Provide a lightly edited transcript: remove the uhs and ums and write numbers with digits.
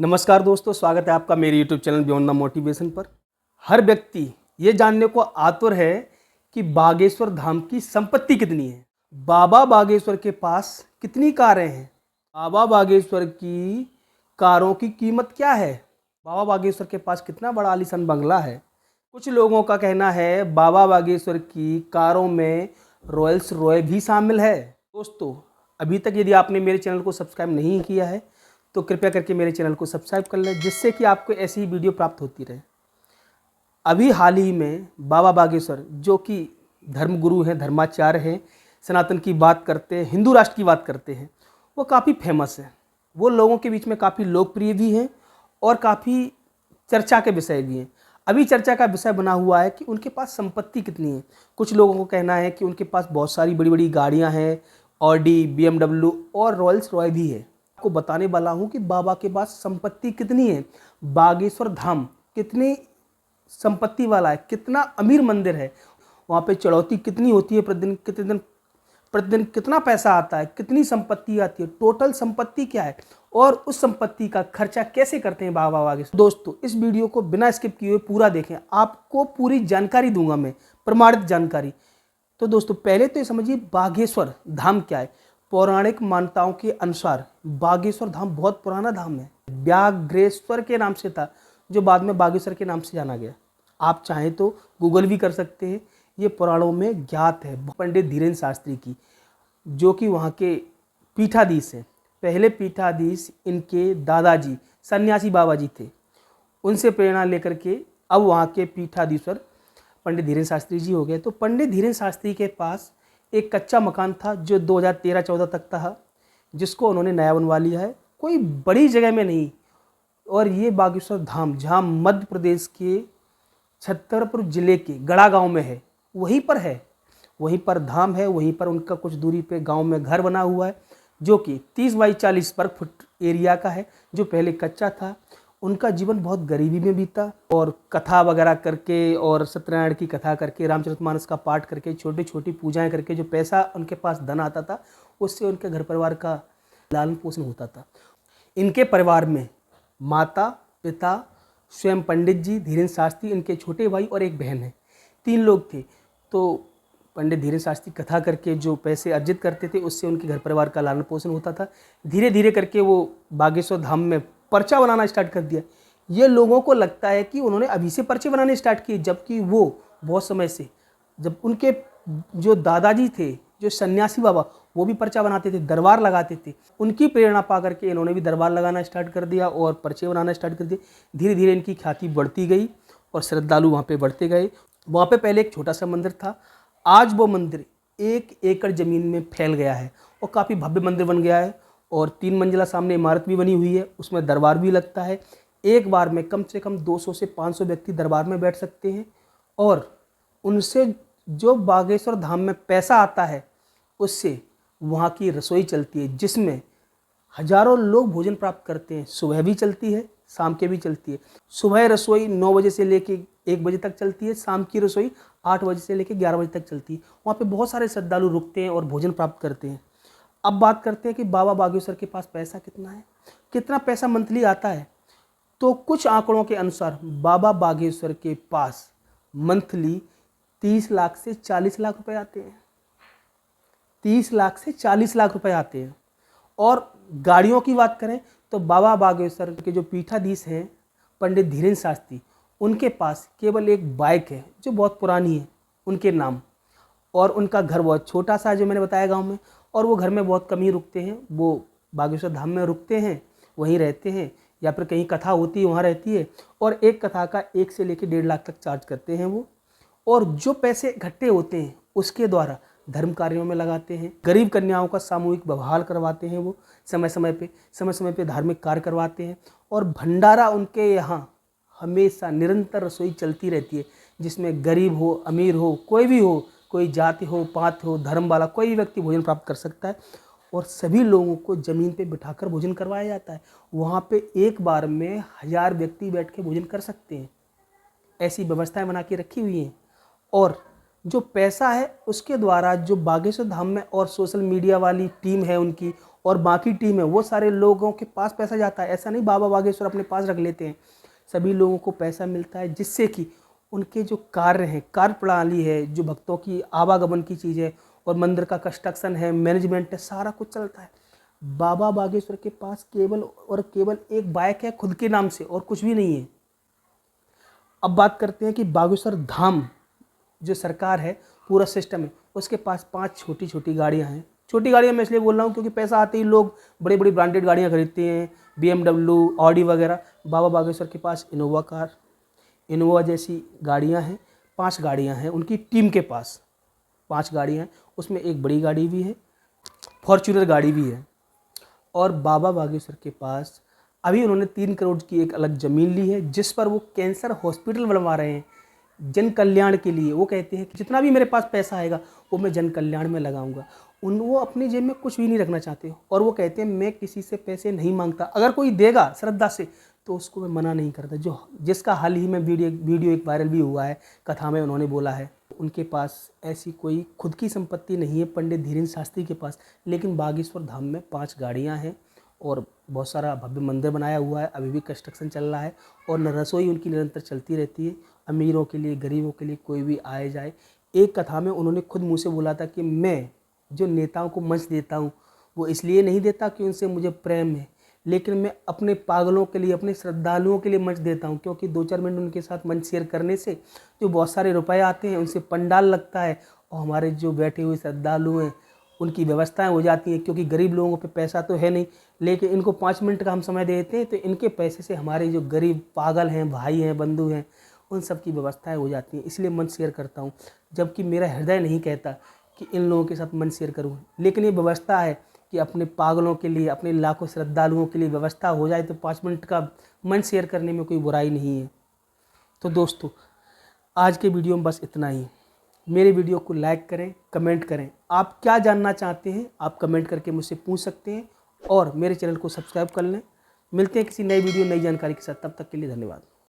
नमस्कार दोस्तों, स्वागत है आपका मेरे YouTube channel beyond the motivation पर। हर व्यक्ति ये जानने को आतुर है कि बागेश्वर धाम की संपत्ति कितनी है। बाबा बागेश्वर के पास कितनी कारें हैं, बाबा बागेश्वर की कारों की कीमत क्या है, बाबा बागेश्वर के पास कितना बड़ा आलीशान बंगला है। कुछ लोगों का कहना है बाबा बागेश्वर की कारों में रॉयल्स रॉय भी शामिल है। दोस्तों, अभी तक यदि आपने मेरे चैनल को सब्सक्राइब नहीं किया है तो कृपया करके मेरे चैनल को सब्सक्राइब कर लें, जिससे कि आपको ऐसी ही वीडियो प्राप्त होती रहे। अभी हाल ही में बाबा बागेश्वर, जो कि धर्मगुरु हैं, धर्माचार्य हैं, सनातन की बात करते हैं, हिंदू राष्ट्र की बात करते हैं, वो काफ़ी फेमस है। वो लोगों के बीच में काफ़ी लोकप्रिय भी हैं और काफ़ी चर्चा के विषय भी हैं। अभी चर्चा का विषय बना हुआ है कि उनके पास संपत्ति कितनी है। कुछ लोगों को कहना है कि उनके पास बहुत सारी बड़ी बड़ी गाड़ियाँ हैं, ऑडी, BMW और रॉयल्स रॉय भी है। आपको बताने वाला हूँ कि बाबा के पास संपत्ति कितनी है, बागेश्वर धाम कितनी संपत्ति वाला है, कितना अमीर मंदिर है, वहाँ पे चढ़ौती कितनी होती है प्रतिदिन कितना पैसा आता है, कितनी संपत्ति आती है, टोटल संपत्ति क्या है और उस संपत्ति का खर्चा कैसे करते हैं बाबा बागेश्वर। दोस्तों, इस वीडियो को बिना स्किप किए हुए पूरा देखें, आपको पूरी जानकारी दूंगा मैं, प्रमाणित जानकारी। तो दोस्तों, पहले तो ये समझिए बागेश्वर धाम क्या है। पौराणिक मान्यताओं के अनुसार बागेश्वर धाम बहुत पुराना धाम है। व्याघ्रेश्वर के नाम से था, जो बाद में बागेश्वर के नाम से जाना गया। आप चाहें तो गूगल भी कर सकते हैं, ये पुराणों में ज्ञात है। पंडित धीरेन्द्र शास्त्री की, जो कि वहाँ के पीठाधीश हैं। पहले पीठाधीश इनके दादाजी सन्यासी बाबा जी थे, उनसे प्रेरणा लेकर के अब वहाँ के पीठाधीश्वर पंडित धीरेन्द्र शास्त्री जी हो गए। तो पंडित धीरेन्द्र शास्त्री के पास एक कच्चा मकान था जो 2013-14 तक था, जिसको उन्होंने नया बनवा लिया है, कोई बड़ी जगह में नहीं। और ये बागेश्वर धाम, जहाँ मध्य प्रदेश के छतरपुर जिले के गड़ा गांव में है, वहीं पर है, वहीं पर धाम है। वहीं पर उनका कुछ दूरी पे गांव में घर बना हुआ है, जो कि 30 बाई 40 वर्ग फुट एरिया का है, जो पहले कच्चा था। उनका जीवन बहुत गरीबी में बीता और कथा वगैरह करके और सत्यनारायण की कथा करके, रामचरितमानस का पाठ करके, छोटी छोटी पूजाएं करके जो पैसा उनके पास धन आता था, उससे उनके घर परिवार का लालन पोषण होता था। इनके परिवार में माता, पिता, स्वयं पंडित जी धीरेन्द्र शास्त्री, इनके छोटे भाई और एक बहन है, 3 लोग थे। तो पंडित धीरेन्द्र शास्त्री कथा करके जो पैसे अर्जित करते थे, उससे उनके घर परिवार का लालन पोषण होता था। धीरे धीरे करके वो बागेश्वर धाम में पर्चा बनाना स्टार्ट कर दिया। ये लोगों को लगता है कि उन्होंने अभी से पर्चे बनाने स्टार्ट किए, जबकि वो बहुत समय से, जब उनके जो दादाजी थे, जो सन्यासी बाबा, वो भी पर्चा बनाते थे, दरबार लगाते थे। उनकी प्रेरणा पा करके इन्होंने भी दरबार लगाना स्टार्ट कर दिया और पर्चे बनाना स्टार्ट कर दिए। धीरे धीरे इनकी ख्याति बढ़ती गई और श्रद्धालु वहाँ पे बढ़ते गए। वहाँ पे पहले एक छोटा सा मंदिर था, आज वो मंदिर 1 एकड़ ज़मीन में फैल गया है और काफ़ी भव्य मंदिर बन गया है। और 3 मंजिला सामने इमारत भी बनी हुई है, उसमें दरबार भी लगता है। एक बार में कम से कम 200 से 500 व्यक्ति दरबार में बैठ सकते हैं और उनसे जो बागेश्वर धाम में पैसा आता है, उससे वहाँ की रसोई चलती है, जिसमें हजारों लोग भोजन प्राप्त करते हैं। सुबह भी चलती है, शाम के भी चलती है। सुबह रसोई 9 बजे से लेके 1 बजे तक चलती है, शाम की रसोई 8 बजे से लेके 11 बजे तक चलती है। वहाँ पे बहुत सारे श्रद्धालु रुकते हैं और भोजन प्राप्त करते हैं। अब बात करते हैं कि बाबा बागेश्वर के पास पैसा कितना है, कितना पैसा मंथली आता है। तो कुछ आंकड़ों के अनुसार बाबा बागेश्वर के पास मंथली 30 लाख से 40 लाख रुपए आते हैं, 30 लाख से 40 लाख रुपए आते हैं। और गाड़ियों की बात करें तो बाबा बागेश्वर के जो पीठाधीश हैं पंडित धीरेन्द्र शास्त्री, उनके पास केवल एक बाइक है जो बहुत पुरानी है उनके नाम, और उनका घर बहुत छोटा सा, जो मैंने बताया, गांव में। और वो घर में बहुत कम ही रुकते हैं, वो बागेश्वर धाम में रुकते हैं, वहीं रहते हैं, या फिर कहीं कथा होती है वहाँ रहती है। और एक कथा का 1 से लेकर 1.5 लाख तक चार्ज करते हैं वो। और जो पैसे इकट्ठे होते हैं उसके द्वारा धर्म कार्यों में लगाते हैं, गरीब कन्याओं का सामूहिक बहाल करवाते हैं, वो समय समय पे धार्मिक कार्य करवाते हैं। और भंडारा उनके यहाँ हमेशा निरंतर रसोई चलती रहती है, जिसमें गरीब हो, अमीर हो, कोई भी हो, कोई जाति हो, पात हो, धर्म वाला कोई भी व्यक्ति भोजन प्राप्त कर सकता है। और सभी लोगों को ज़मीन पे बिठाकर भोजन करवाया जाता है। वहाँ पे एक बार में 1000 व्यक्ति बैठ के भोजन कर सकते हैं, ऐसी व्यवस्थाएं बना के रखी हुई हैं। और जो पैसा है उसके द्वारा जो बागेश्वर धाम में और सोशल मीडिया वाली टीम है उनकी, और बाकी टीम है वो सारे लोगों के पास पैसा जाता है। ऐसा नहीं बाबा बागेश्वर अपने पास रख लेते हैं, सभी लोगों को पैसा मिलता है, जिससे कि उनके जो कार्य हैं, कार्य प्रणाली है, जो भक्तों की आवागमन की चीज़ है और मंदिर का कंस्ट्रक्शन है, मैनेजमेंट है, सारा कुछ चलता है। बाबा बागेश्वर के पास केवल और केवल एक बाइक है खुद के नाम से और कुछ भी नहीं है। अब बात करते हैं कि बागेश्वर धाम जो सरकार है, पूरा सिस्टम है, उसके पास 5 छोटी छोटी गाड़ियां हैं। छोटी गाड़ियां मैं इसलिए बोल रहा हूँ क्योंकि पैसा आते ही लोग बड़ी बड़ी ब्रांडेड गाड़ियां खरीदते हैं, BMW, ऑडी वगैरह। बाबा बागेश्वर के पास इनोवा जैसी गाड़ियां हैं, 5 गाड़ियां हैं उनकी टीम के पास। 5 गाड़ियां हैं, उसमें एक बड़ी गाड़ी भी है, फॉर्च्यूनर गाड़ी भी है। और बाबा बागेश्वर के पास अभी उन्होंने 3 करोड़ की एक अलग ज़मीन ली है, जिस पर वो कैंसर हॉस्पिटल बनवा रहे हैं जन कल्याण के लिए। वो कहते हैं कि जितना भी मेरे पास पैसा आएगा वो मैं जन कल्याण में लगाऊंगा। वो अपनी जेब में कुछ भी नहीं रखना चाहते और वो कहते हैं मैं किसी से पैसे नहीं मांगता, अगर कोई देगा श्रद्धा से तो उसको मैं मना नहीं करता। जिसका हाल ही में वीडियो एक वायरल भी हुआ है, कथा में उन्होंने बोला है उनके पास ऐसी कोई खुद की संपत्ति नहीं है पंडित धीरेन्द्र शास्त्री के पास, लेकिन बागेश्वर धाम में 5 गाड़ियाँ हैं और बहुत सारा भव्य मंदिर बनाया हुआ है, अभी भी कंस्ट्रक्शन चल रहा है और रसोई उनकी निरंतर चलती रहती है, अमीरों के लिए, गरीबों के लिए, कोई भी आए जाए। एक कथा में उन्होंने खुद मुँह से बोला था कि मैं जो नेताओं को मंच देता हूँ वो इसलिए नहीं देता कि उनसे मुझे प्रेम है, लेकिन मैं अपने पागलों के लिए, अपने श्रद्धालुओं के लिए मंच देता हूँ, क्योंकि 2-4 मिनट उनके साथ मंच शेयर करने से जो बहुत सारे रुपए आते हैं उनसे पंडाल लगता है और हमारे जो बैठे हुए श्रद्धालु हैं उनकी व्यवस्थाएं हो जाती हैं, क्योंकि गरीब लोगों पे पैसा तो है नहीं, लेकिन इनको 5 मिनट का हम समय देते हैं तो इनके पैसे से हमारे जो गरीब पागल हैं, भाई हैं, बंधु हैं, उन सब की व्यवस्थाएं हो जाती हैं। इसलिए मंच शेयर करता हूँ, जबकि मेरा हृदय नहीं कहता कि इन लोगों के साथ मंच शेयर करूँ, लेकिन ये व्यवस्था है कि अपने पागलों के लिए, अपने लाखों श्रद्धालुओं के लिए व्यवस्था हो जाए तो 5 मिनट का मंच शेयर करने में कोई बुराई नहीं है। तो दोस्तों आज के वीडियो में बस इतना ही। मेरे वीडियो को लाइक करें, कमेंट करें, आप क्या जानना चाहते हैं आप कमेंट करके मुझसे पूछ सकते हैं और मेरे चैनल को सब्सक्राइब कर लें। मिलते हैं किसी नई वीडियो, नई जानकारी के साथ, तब तक के लिए धन्यवाद।